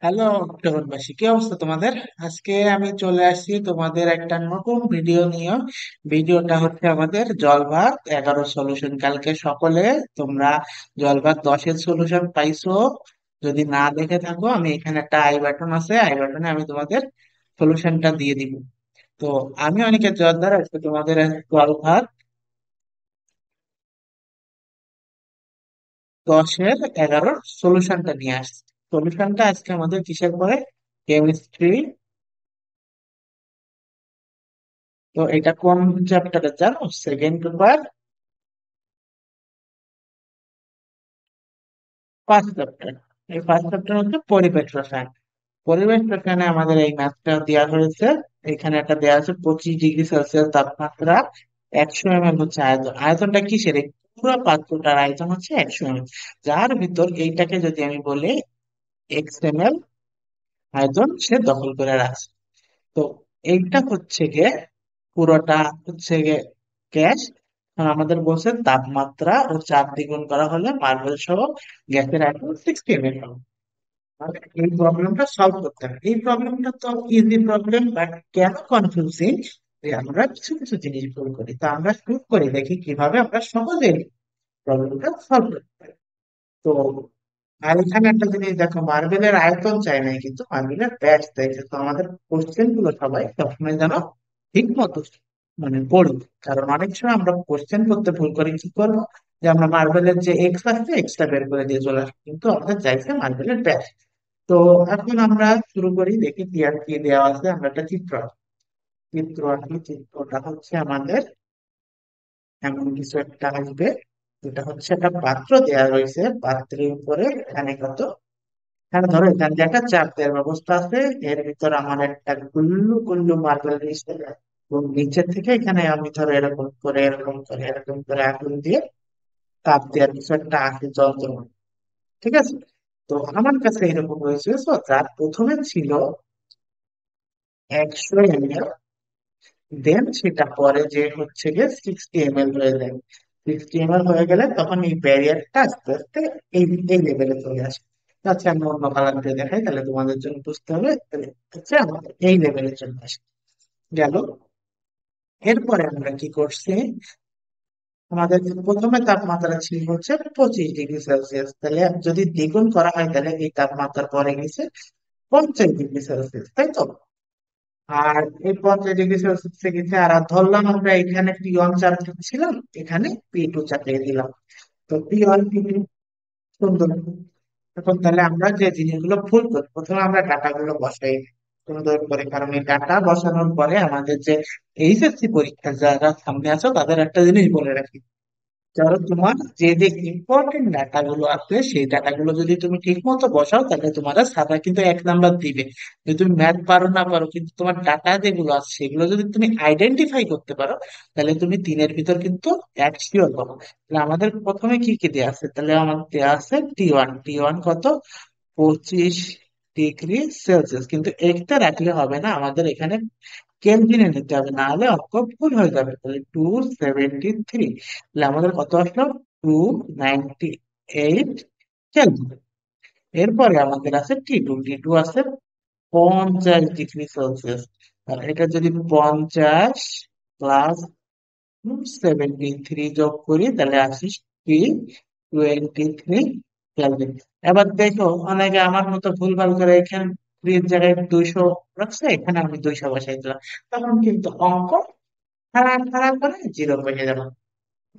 Hello জগৎবাসী, কি অবস্থা তোমাদের? আজকে আমি চলে আসছি তোমাদের একটা নতুন ভিডিও নিয়ে। ভিডিওটা হচ্ছে আমাদের জলভাগ 11 সলিউশন। কালকে সকলে তোমরা জলভাগ 10-এর সলিউশন পাইছো? যদি না দেখে থাকো, আমি এখানে একটা আই বাটন আছে, আই বাটনে আমি তোমাদের সলিউশনটা দিয়ে দিব। তো আমি অনেকের জোয়ার আজকে তোমাদের জলভাগ 10-এর 11 সলিউশনটা নিয়ে আসছি। সলিউশনটা আজকে আমাদের কিসের পরে? কেমিস্ট্রি। তো এটা কোন চ্যাপ্টারে জানো? Second paper, first chapter. এই ফার্স্ট চ্যাপ্টার হচ্ছে পরিবেশ রসায়ন। পরিবেশ রসায়নে আমাদের এই ম্যাথটা দেওয়া হয়েছে। এখানে একটা দেওয়া আছে 25 ডিগ্রি সেলসিয়াস তাপমাত্রা, 100 ml হচ্ছে আয়তন। আয়তনটা কিসের? এই পুরো পাত্রটার আয়তন হচ্ছে 100 ml। যার ভিতর এইটাকে যদি আমি বলি XML আয়তন সে দখল করে রাখছে। তো এইটা হচ্ছে গিয়ে পুরোটা হচ্ছে গিয়ে গ্যাস। আমাদের বলছে তাপমাত্রা ও চাপ দ্বিগুণ করা হলে মার্বেল সহ গ্যাসের আয়তন 60 ml হবে। আর এই প্রবলেমটা সলভ করতে হবে। এই প্রবলেমটা তো ইজি প্রবলেম, বাট কেন কনফিউজিং? যে আমরা কিছু কিছু জিনিস ভুল করি। তো আমরা শুরু করে দেখি কিভাবে আমরা সহজে প্রবলেমটা সলভ করতে পারি। তো আর এখানে একটা জিনিস দেখো, মার্বেলের আয়তন চাই নাই, কিন্তু মার্বেলের ব্যাস চাইছে। তো আমাদের কোশ্চেন গুলো সবাই সবসময় যেন ঠিক মতো পড়ি। কারণ অনেক সময় আমরা কোশ্চেন করতে ভুল করি। কি করবো? যে আমরা মার্বেলের যে এক্স আছে এক্সটা বের করে দিয়ে চলে আসবো, কিন্তু আমাদের চাইছে মার্বেলের ব্যাস। তো এখন আমরা শুরু করি, দেখি কি আর কি দেওয়া আছে। আমরা একটা চিত্র আঁকি। চিত্র আঁকি, চিত্রটা হচ্ছে আমাদের এমন কিছু একটা আসবে, যেটা হচ্ছে একটা পাত্র দেওয়া রয়েছে। পাত্রের উপরে এখানে কত, হ্যাঁ ধরো এখান দিয়ে একটা চাপ দেওয়ার ব্যবস্থা আছে। এর ভিতর আমার একটা গুল্লু গুল্লু মার্বেল নিচে, এবং নিচের থেকে এখানে আমি ধরো এরকম করে এরকম করে এরকম করে আগুন দিয়ে তাপ দেওয়ার কিছু একটা আছে যন্ত্র। ঠিক আছে? তো আমার কাছে এরকম হয়েছে, তো যার প্রথমে ছিল 100 ml, দেন সেটা পরে যে হচ্ছে গিয়ে 60 ml হয়ে যায়। 60 ml হয়ে গেলে তখন এই ব্যারিয়ারটা আস্তে আস্তে এই এই লেভেলে চলে আসে। আচ্ছা, আমি অন্য কালার দিয়ে দেখাই, তাহলে তোমাদের জন্য বুঝতে হবে। তাহলে হচ্ছে আমাদের এই লেভেলে চলে আসে গেল। এরপরে আমরা কি করছি? আমাদের প্রথমে তাপমাত্রা ছিল হচ্ছে 25 ডিগ্রি সেলসিয়াস, তাহলে যদি দ্বিগুণ করা হয় তাহলে এই তাপমাত্রা পরে গেছে 50 ডিগ্রি সেলসিয়াস, তাই তো? আর এই 50 ডিগ্রি সেলসিয়াস গেছে। আর ধরলাম আমরা এখানে P1 চাপ দিচ্ছিলাম, এখানে P2 চাপিয়ে দিলাম। তো P1 P2 সুন্দর। এখন তাহলে আমরা যে জিনিসগুলো ভুল করি, প্রথমে আমরা ডাটা গুলো বসাই সুন্দর করে। কারণ এই ডাটা বসানোর পরে আমাদের যে এইচএসসি পরীক্ষা যারা সামনে আছো তাদের একটা জিনিস বলে রাখি, ধরো তোমার যে যে ইম্পর্টেন্ট ডাটা গুলো আছে সেই ডাটা গুলো যদি তুমি ঠিক মতো বসাও, তাহলে তোমার সাদা কিন্তু 1 নাম্বার দিবে। যদি তুমি ম্যাথ পারো না পারো, কিন্তু তোমার ডাটা যেগুলো আছে সেগুলো যদি তুমি আইডেন্টিফাই করতে পারো, তাহলে তুমি 3-এর ভিতর কিন্তু 1 শিওর পাবো। তাহলে আমাদের প্রথমে কি কি দেওয়া আছে? তাহলে আমাদের দেওয়া আছে T1। T1 কত? 25 ডিগ্রি সেলসিয়াস। কিন্তু একটা রাখলে হবে না, আমাদের এখানে কেলভিনে নিতে হবে, না হলে অঙ্ক ভুল হয়ে যাবে। তাহলে 273, তাহলে আমাদের কত আসলো? 298 কেলভিন। এরপরে আমাদের আছে T2। T2 আছে 50 ডিগ্রি সেলসিয়াস। আর এটা যদি 50 প্লাস 73 যোগ করি, তাহলে আসিস T23 কেলভিন। এবার দেখো, অনেকে আমার মতো ভুলভাল করে এখানে থ্রির জায়গায় 200 রাখছে, এখানে আমি 200 বসাই দিলাম। তখন কিন্তু অঙ্ক খারাপ খারাপ করে জিরো হয়ে যাবে।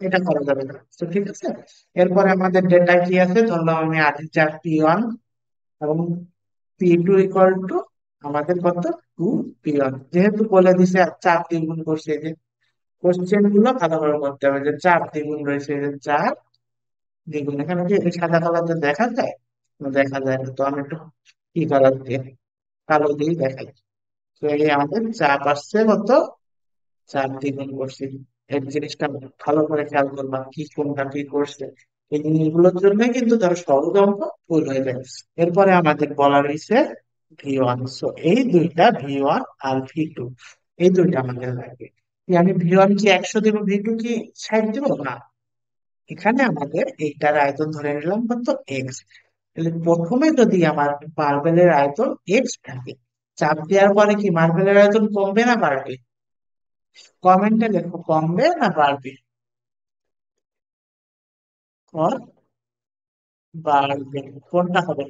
এটা করা যাবে না, তো ঠিক আছে। এরপরে আমাদের ডেটা কি আছে? ধরলাম আমি আদি চার P1 এবং P2 আমাদের কত? 2 P1। যেহেতু বলে দিছে আর চাপ দ্বিগুণ করছে, এই যে কোশ্চেন গুলো ভালোভাবে করতে হবে। যে চাপ দ্বিগুণ রয়েছে, এই যে চাপ দ্বিগুণ, এখানে কি এই সাদা কালার দেখা যায়? না, দেখা যায় না। তো আমি একটু কি কালার দিয়ে, কালো দিয়ে দেখাই। তো এই আমাদের চাপ আসছে কত? চাপ দ্বিগুণ করছি। এই জিনিসটা ভালো করে খেয়াল করবা, কি কোনটা কি করছে। এই জিনিসগুলোর জন্য কিন্তু ধরো সহজ অঙ্ক ভুল হয়ে যায়। এরপরে আমাদের বলা রয়েছে V1। সো এই দুইটা V1 আর V2, এই দুইটা আমাদের লাগবে। কি আমি V1 কি 100 দিব, V2 কি 60 দিব? না, এখানে আমাদের এইটার আয়তন ধরে নিলাম কত? এক্স। তাহলে প্রথমে যদি আমার মার্বেলের আয়তন এক্স থাকে, চাপ দেওয়ার পরে কি মার্বেলের আয়তন কমবে না বাড়বে? কমেন্টে লেখো কমবে না বাড়বে। আর বাড়বে। কোনটা হবে?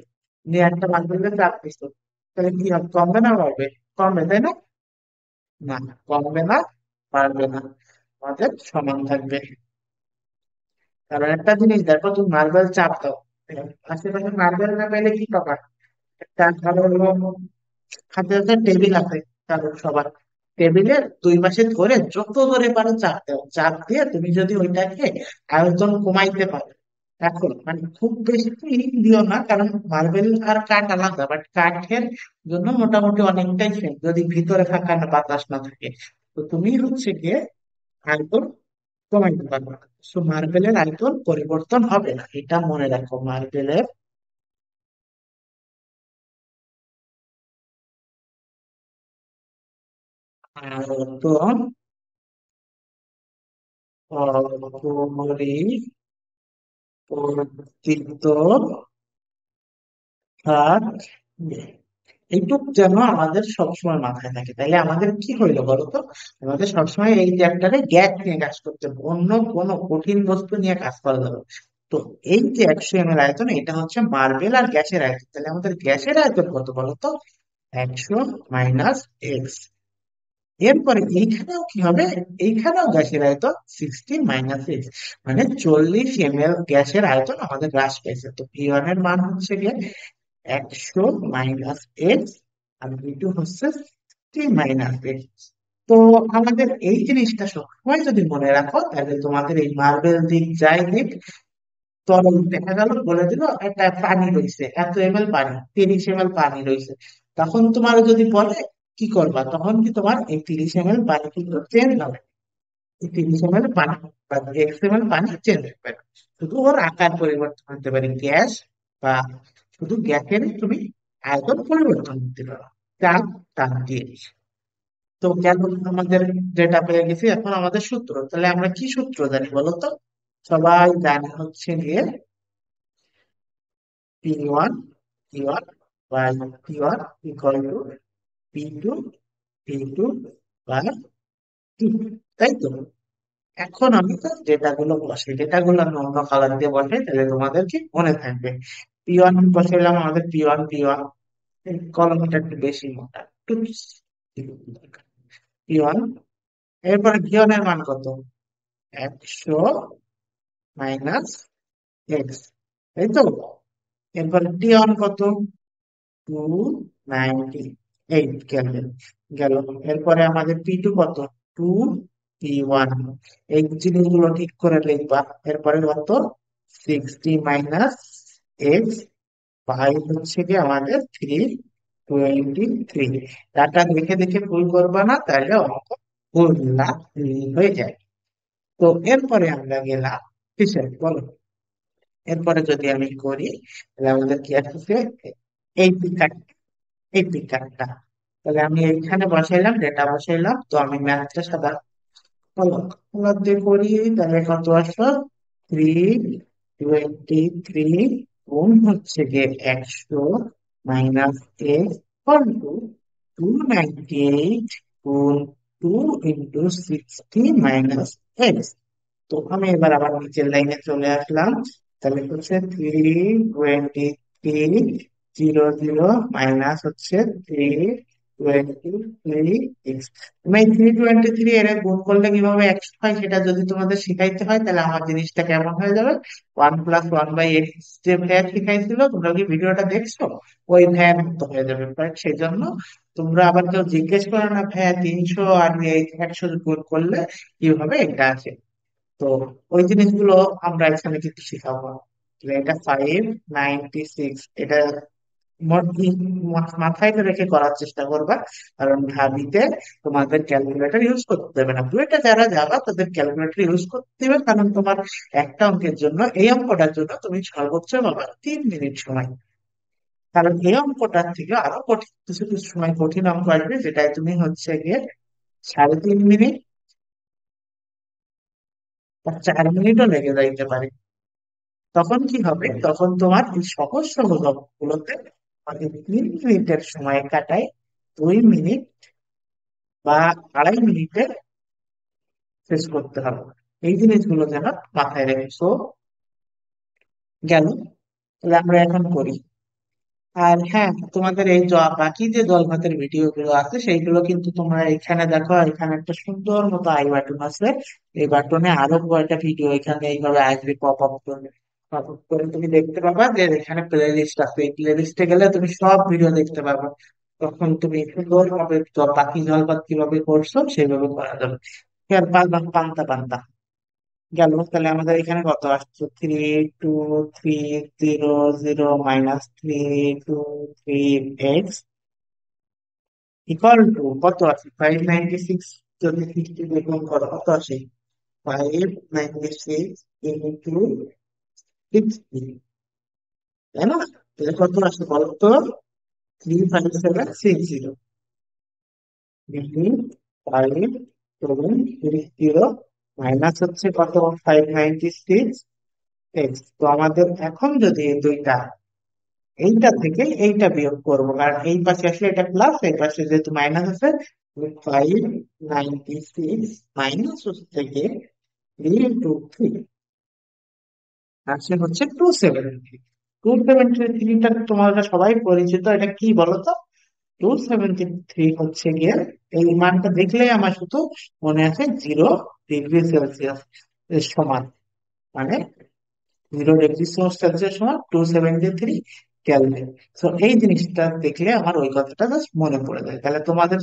নিয়ে একটা মার্বেলের চাপ দিছো, তাহলে কি হবে, কমবে না বাড়বে? কমবে, তাই না? না, কমবে না, বাড়বে না, আমাদের সমান থাকবে। কারণ একটা জিনিস দেখো, তুমি মার্বেল চাপ দাও, আশেপাশে মার্বেল না পেলে কি পাবা? একটা ধরো হলো হাতে হাতে টেবিল আছে কারণ সবার, টেবিলের দুই পাশে ধরে যত ধরে পারো চাপ দাও, চাপ দিয়ে তুমি যদি ওইটাকে আয়তন কমাইতে পারো। এখন মানে খুব বেশি দিও না, কারণ মার্বেল আর কাঠ আলাদা, বাট কাঠের জন্য মোটামুটি অনেকটাই সেম যদি ভিতরে ফাঁকা না বাতাস না থাকে। তো তুমি হচ্ছে গিয়ে আয়তন কমাইতে পারবে না। সো মার্বেলের আয়তন পরিবর্তন হবে না, এটা মনে রাখো। মার্বেলের আয়তন অপরিবর্তিত থাকবে। এইটুক যেন আমাদের সবসময় মাথায় থাকে, তাইলে আমাদের কি হইলো বলতো? আমাদের সবসময় এই চ্যাপ্টারে গ্যাস নিয়ে কাজ করতে হবে, অন্য কোনো কঠিন বস্তু নিয়ে কাজ করা যাবে না। তো এই যে 100 ml আয়তন, এটা হচ্ছে মার্বেল আর গ্যাসের আয়তন। তাহলে আমাদের গ্যাসের আয়তন কত বলতো? 100 - x। এরপরে এইখানেও কি হবে? এইখানেও গ্যাসের আয়তন 60 - x, মানে 40 ml গ্যাসের আয়তন আমাদের হ্রাস পেয়েছে। তো ভি ওয়ান এর মান হচ্ছে গিয়ে 100 - x, আর ভি টু হচ্ছে 60 - x। তো আমাদের এই জিনিসটা সবসময় যদি মনে রাখো, তাহলে তোমাদের এই মার্বেল দিক যাই দিক, তরল দেখা গেল বলে দিল একটা পানি রয়েছে, এত 1 ml পানি, 30 ml পানি রয়েছে, তখন তোমার যদি বলে কি করবা, তখন কি তোমার এই 30 ml পানি কিন্তু চেঞ্জ হবে। এই 30 ml পানি বা 1 ml পানি চেঞ্জ হবে না। শুধু ওর আকার পরিবর্তন হতে পারে, গ্যাস বা শুধু গ্যাসের তুমি আয়তন পরিবর্তন করতে পারো, চাপ তাপ দিয়ে। তো কেন আমাদের ডেটা পেয়ে গেছি, এখন আমাদের সূত্র, তাহলে আমরা কি সূত্র জানি বলতো? সবাই জানি হচ্ছে গিয়ে P1 P1 by P1 equal to P2 P2 by P, তাই তো? এখন আমি তো ডেটা গুলো বসাই, ডেটা গুলো আমি অন্য কালার দিয়ে বসাই, তাহলে তোমাদের কি মনে থাকবে। P1 বসাইলাম, আমাদের P1 কলমটা একটু বেশি মোটা, একটু P1। এরপরে P1 এর মান কত? 100 - x, তাই তো? এরপরে T1 কত? 298 কেলভিন গেল। এরপরে আমাদের P2 কত? 2P1। এই জিনিসগুলো ঠিক করে লিখবা। এরপরে কত? 60 - x বাই হচ্ছে কি আমাদের 323। ডাটা দেখে দেখে ভুল করবা না, তাহলে অঙ্ক ভুল না হয়ে যায়। তো এরপরে আমরা গেলাম কিসে বলো? এরপরে যদি আমি করি, তাহলে আমাদের কি আসছে? এই এই পিকআপটা। তাহলে আমি এইখানে বসাইলাম, ডেটা বসাইলাম, তো আমি ম্যাথটা সাদা করি, তাহলে কত আসলো? 323 গুণ হচ্ছে গিয়ে 100 - x, 298 গুণ 2 × 60 - x। তো আমি এবার আবার নিচের লাইনে চলে আসলাম। তাহলে হচ্ছে 323 0 0 মাইনাস হচ্ছে 323 x। তুমি 323 এর গুণ করলে কিভাবে 100 হয় সেটা যদি তোমাদের শিখাইতে হয়, তাহলে আমার জিনিসটা কেমন হয়ে যাবে? 1 + 1/x, যে ভ্যান শিখাইছিল, তোমরা কি ভিডিওটা দেখছো? ওই ভ্যান মতো হয়ে যাবে, বাট সেই জন্য তোমরা আবার কেউ জিজ্ঞেস করো না ভ্যান 300 আর এই 100 গুণ করলে কিভাবে এটা আসে। তো ওই জিনিসগুলো আমরা এখানে কিন্তু শিখাবো না। তাহলে এটা 596, এটা মাথায় রেখে করার চেষ্টা করবা, কারণ ঢাবিতে তোমাদের ক্যালকুলেটর ইউজ করতে দেবে না। বুয়েটে যারা যাবা তাদের ক্যালকুলেটর ইউজ করতে দেবে, কারণ তোমার একটা অঙ্কের জন্য, এই অঙ্কটার জন্য তুমি সর্বোচ্চ পাবা 3 মিনিট সময়। কারণ এই অঙ্কটার থেকে আরো কঠিন কিছু কিছু সময় কঠিন অঙ্ক আসবে, যেটাই তুমি হচ্ছে গিয়ে 3.5 মিনিট বা 4 মিনিটও লেগে যাইতে পারে। তখন কি হবে, তখন তোমার এই সহজ সহজ অঙ্কগুলোতে আমাদের 3 মিনিটের সময় কাটায় 2 মিনিট বা 2.5 মিনিটে শেষ করতে হবে। এই জিনিসগুলো যেন মাথায় রেখো। গেল, তাহলে আমরা এখন করি। আর হ্যাঁ, তোমাদের এই বাকি যে জল ভাতের ভিডিও গুলো আছে সেইগুলো কিন্তু তোমরা এখানে দেখো, এখানে একটা সুন্দর মতো আই বাটন আছে। এই বাটনে আরো কয়টা ভিডিও এখানে এইভাবে আসবে, পপ আপ করবে। পপ আপ করে তুমি দেখতে পাবা যে এখানে প্লে লিস্ট আছে, এই প্লে লিস্টে গেলে তুমি সব ভিডিও দেখতে পাবা। তখন তুমি সুন্দর ভাবে বাকি জল ভাত কিভাবে করছো সেইভাবে করা যাবে। আর পান্তা পান্তা গেল, তাহলে আমাদের এখানে কত আসছে, 3 2 3 0 0 - 3 2 3 x ইকুয়াল টু কত আছে, 596। যদি 60 দিয়ে গুণ করো কত আসে, 596 ইন্টু 60, তাই না? তাহলে কত আসে বলো তো, 35760। 5 7 মাইনাস হচ্ছে কত, 596 এক্স। তো আমাদের এখন যদি এই দুইটা, এইটা থেকে এইটা বিয়োগ করবো, কারণ এই পাশে আসলে এটা প্লাস, এই পাশে যেহেতু মাইনাস আছে। 596 মাইনাস হচ্ছে গিয়ে 3 2 3, আসে হচ্ছে 273। 273টা তোমার সবাই পরিচিত, এটা কি বলতো? 273 হচ্ছে গিয়ে, এই মানটা দেখলেই আমার শুধু মনে আছে 0 ডিগ্রি সেলসিয়াস এর সমান, মানে 0 ডিগ্রি সেলসিয়াস সমান 273 ক্যালভিন। তো এই জিনিসটা দেখলে আমার ওই কথাটা জাস্ট মনে পড়ে যায়, তাহলে তোমাদের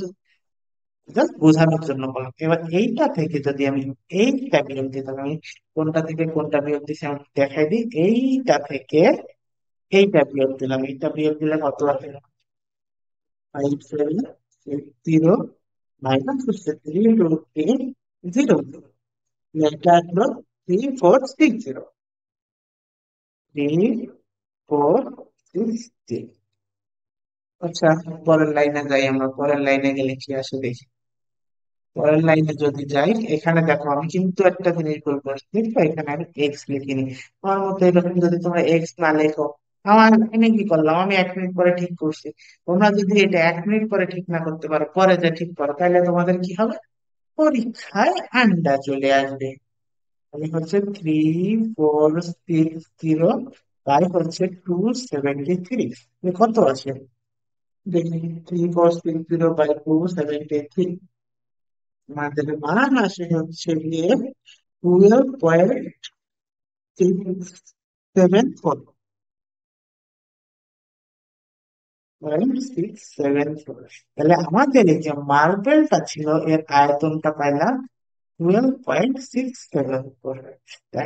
জাস্ট বোঝানোর জন্য বললাম। এবার এইটা থেকে যদি আমি এইটা বিয়োগ দিতাম, আমি কোনটা থেকে কোনটা বিয়োগ দিচ্ছি আমি দেখাই দিই। এইটা থেকে এইটা বিয়োগ দিলাম, এইটা বিয়োগ দিলে কত আছে, 5760 মাইনাস হচ্ছে 3 2 3 0, এটা আসলো 3460। 3460। আচ্ছা, পরের লাইনে যাই আমরা, পরের লাইনে গেলে কি আসে দেখি। পরের লাইনে যদি যাই, এখানে দেখো আমি কিন্তু একটা জিনিস ভুল করছি, দেখো এখানে আমি এক্স লিখিনি। আমার মতো এরকম যদি তোমরা এক্স না লেখো, আমি কি করলাম, আমি 1 মিনিট পরে ঠিক করছি। তোমরা যদি এটা 1 মিনিট পরে ঠিক না করতে পারো, পরে যে ঠিক করো, তাহলে তোমাদের কি হবে, পরীক্ষায় আন্ডা চলে আসবে। আমি হচ্ছে 3460 বাই হচ্ছে 273, কত আছে দেখি। 3460 বাই 273, আমাদের মান আসে হচ্ছে গিয়ে 12.674। 674, তাহলে আমাদের এই যে মার্বেলটা ছিল এর আয়তনটা পাইলাম 12.674।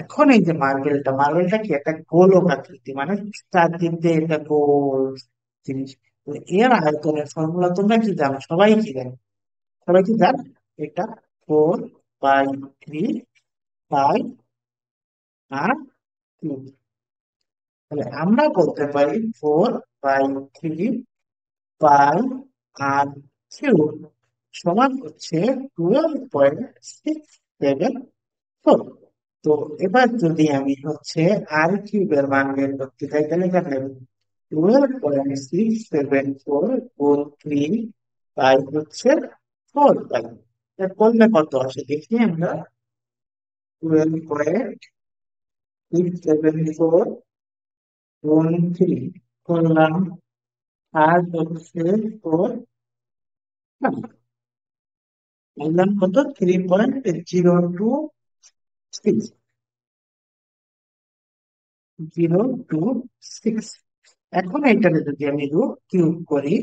এখন এই যে মার্বেলটা, মার্বেলটা কি একটা গোলক আকৃতি, মানে চারদিক দিয়ে একটা গোল জিনিস। তো এর আয়তনের ফর্মুলা তোমরা কি জানো, সবাই কি জানো, সবাই কি জানো, এটা 4/3 পাই আর কিউব। তাহলে আমরা বলতে পারি 4/3 পাই আর কিউব সমান হচ্ছে 12.674। তো এবার যদি আমি হচ্ছে আর কিউবের মান বের করতে চাই, তাহলে কেন 12.674 গুণ 3 পাই হচ্ছে 4 পাই। করলে কত আসে দেখি আমরা, 12.674 গুণ 3 করলাম, আর হচ্ছে 4, বললাম কত, 3.026, 026। এখন এটাকে যদি আমি রুট কিউব করি,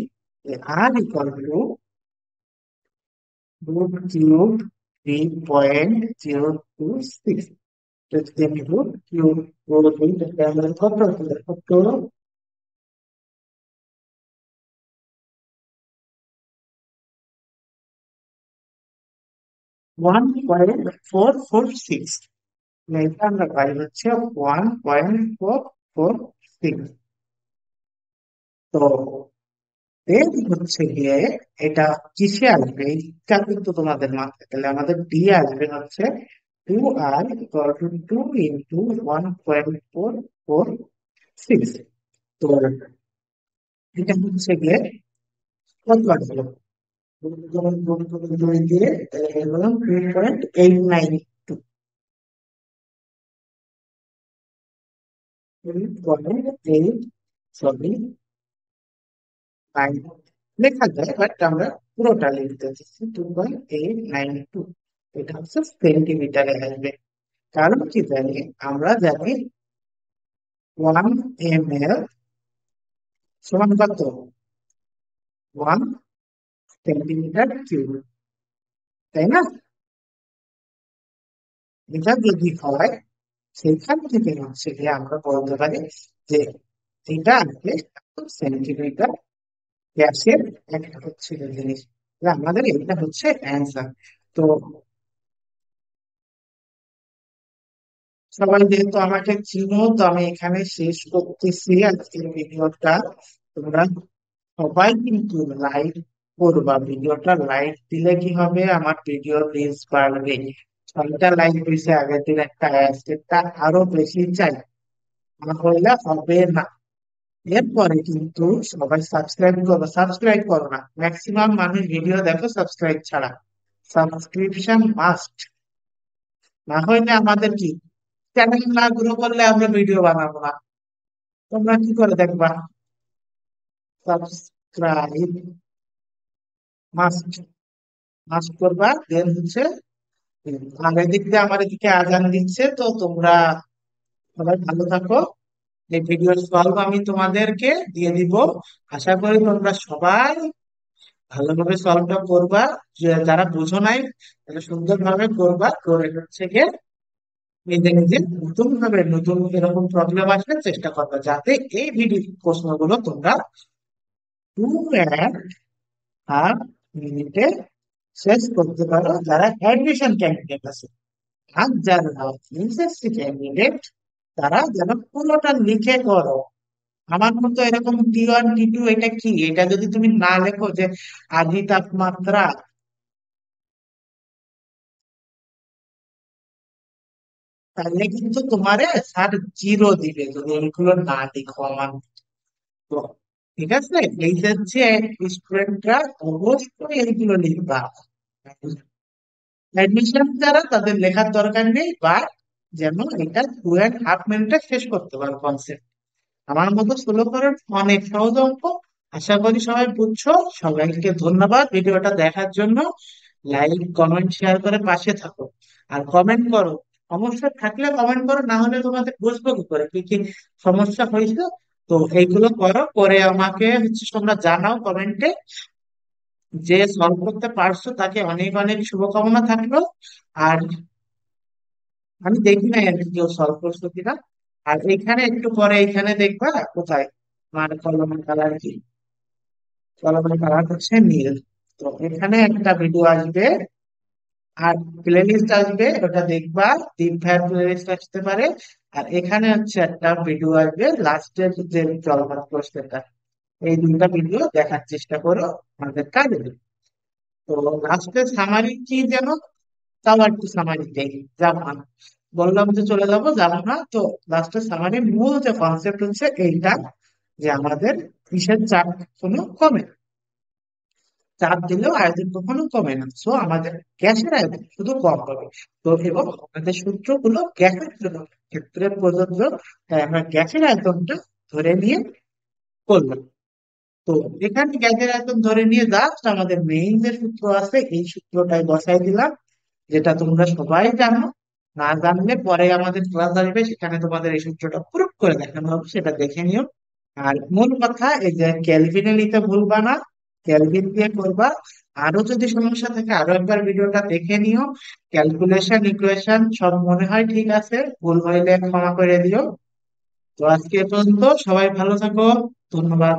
আর ইকুয়াল টু রুট কিউব 3.026, যদি আমি রুট কিউব করি তাহলে আমাদের কত হলো, কত, 1.446। এটা আমরা পাই হচ্ছে 1.446। তো এর হচ্ছে গিয়ে এটা কিসে আসবে, এইটা কিন্তু তোমাদের মাথায়, তাহলে আমাদের ডি আসবে হচ্ছে 2r ইকুয়াল টু 2 into 1.446। তো এটা হচ্ছে গিয়ে কত আসলো, দুই দিয়ে 2.892, 2.8, সরি, 9 লেখা যায়, বাট আমরা পুরোটা লিখতে চাচ্ছি 2.892। এটা হচ্ছে সেন্টিমিটারে আসবে। কারণ কি জানি, আমরা জানি 1 ml সমান কত, 1 সেন্টিমিটার কিউব, তাই না? এটা যদি হয়, সেখান থেকে হচ্ছে গিয়ে আমরা বলতে পারি যে এটা আসলে সেন্টিমিটার গ্যাসের একটা হচ্ছে যে জিনিস। তাহলে আমাদের এটা হচ্ছে অ্যান্সার। তো সবাই যেহেতু আমাকে চিনো, তো আমি এখানে শেষ করতেছি আজকের ভিডিওটা। তোমরা সবাই কিন্তু লাইক করবা, ভিডিওটা লাইক দিলে কি হবে, আমার ভিডিও রিচ বাড়বে। 6টা লাইক দিয়েছে, আগের দিন একটা আসছে, তা আরো বেশি চাই, না হলে হবে না। এরপরে কিন্তু সবাই সাবস্ক্রাইব করো, সাবস্ক্রাইব করো না, ম্যাক্সিমাম মানুষ ভিডিও দেখো সাবস্ক্রাইব ছাড়া। সাবস্ক্রিপশন মাস্ট, না হইলে আমাদের কি, চ্যানেল না গ্রো করলে আমরা ভিডিও বানাবো না। তোমরা কি করে দেখবা? সাবস্ক্রাইব মাস্ট, মাস্ট করবা, দেন হচ্ছে আর এদিক দিয়ে আমার এদিকে আজান দিচ্ছে, তো তোমরা সবাই ভালো থাকো। এই ভিডিওর সলভ আমি তোমাদেরকে দিয়ে দিব। আশা করি তোমরা সবাই ভালোভাবে সলভটা করবা। যারা বুঝো নাই, তারা সুন্দরভাবে করবা, করে হচ্ছে গিয়ে নিজে নিজে নতুন ভাবে নতুন এরকম প্রবলেম আসলে চেষ্টা করবা, যাতে এই ভিডিও প্রশ্নগুলো তোমরা 2.5 মিনিটে শেষ করতে পারো, যারা অ্যাডমিশন ক্যান্ডিডেট আছে। আর যারা এসএসসি ক্যান্ডিডেট, তারা যেন পুরোটা লিখে করো। আমার মতো এরকম T1 T2 এটা কি, এটা যদি তুমি না লেখো যে আদি তাপমাত্রা, তাহলে কিন্তু তোমারে স্যার জিরো দিবে যদি এগুলো না লিখো আমার মতো। ঠিক আছে, এই হচ্ছে স্টুডেন্টরা অবশ্যই এইগুলো লিখবা। অ্যাডমিশন যারা, তাদের লেখার দরকার নেই, বা যেন এটা 2.5 মিনিটে শেষ করতে পারো কনসেপ্ট। আমার মতো স্লো করার অনেক সহজ অঙ্ক। আশা করি সবাই বুঝছো। সবাইকে ধন্যবাদ ভিডিওটা দেখার জন্য। লাইক কমেন্ট শেয়ার করে পাশে থাকো, আর কমেন্ট করো। সমস্যা থাকলে কমেন্ট করো, না হলে তোমাদের বুঝবো কি করে কি কি সমস্যা হয়েছে। তো এইগুলো করো, করে আমাকে হচ্ছে তোমরা জানাও কমেন্টে। যে সলভ করতে পারছো তাকে অনেক অনেক শুভকামনা থাকলো। আর আমি দেখি নাই আর কি কেউ সলভ করছো কিনা। আর এখানে একটু পরে এখানে দেখবা কোথায়, মানে কলমের কালার কি, কলমের কালার হচ্ছে নীল। তো এখানে একটা ভিডিও আসবে, আর প্লে লিস্ট আসবে, ওটা দেখবা। তিন ভাইয়ের প্লে লিস্ট আসতে পারে। আর এখানে হচ্ছে একটা ভিডিও আসবে লাস্টের যে চলমান প্রশ্নটা। এই দুটা ভিডিও দেখার চেষ্টা করো, আমাদের কাজে দেবে। তো লাস্টের সামারি কি যেন, তাও একটু সামারি দেই, যাবো না, বললাম যে চলে যাবো, যাবো না তো। লাস্টের সামারি মূল যে কনসেপ্ট হচ্ছে এইটা, যে আমাদের কিসের চাপ কোনো কমে না। চাপ দিলেও আয়তন কখনো কমে না, সো আমাদের গ্যাসের আয়তন শুধু কম হবে। তো এবং আমাদের সূত্রগুলো গ্যাসের জন্য ক্ষেত্রে প্রযোজ্য, তাই আমরা গ্যাসের আয়তনটা ধরে নিয়ে করলাম। তো এখানে গ্যাসের আয়তন ধরে নিয়ে জাস্ট আমাদের মেইন যে সূত্র আছে, এই সূত্রটাই বসাই দিলাম, যেটা তোমরা সবাই জানো। না জানলে পরে আমাদের ক্লাস আসবে, সেখানে তোমাদের এই সূত্রটা প্রুফ করে দেখানো হবে, সেটা দেখে নিও। আর মূল কথা, এই যে ক্যালভিনে নিতে ভুলবা না, ক্যালভিন দিয়ে করবা। আরো যদি সমস্যা থাকে আরো একবার ভিডিওটা দেখে নিও। ক্যালকুলেশন ইকুয়েশন সব মনে হয় ঠিক আছে, ভুল হইলে ক্ষমা করে দিও। তো আজকে এ পর্যন্ত, সবাই ভালো থাকো, ধন্যবাদ।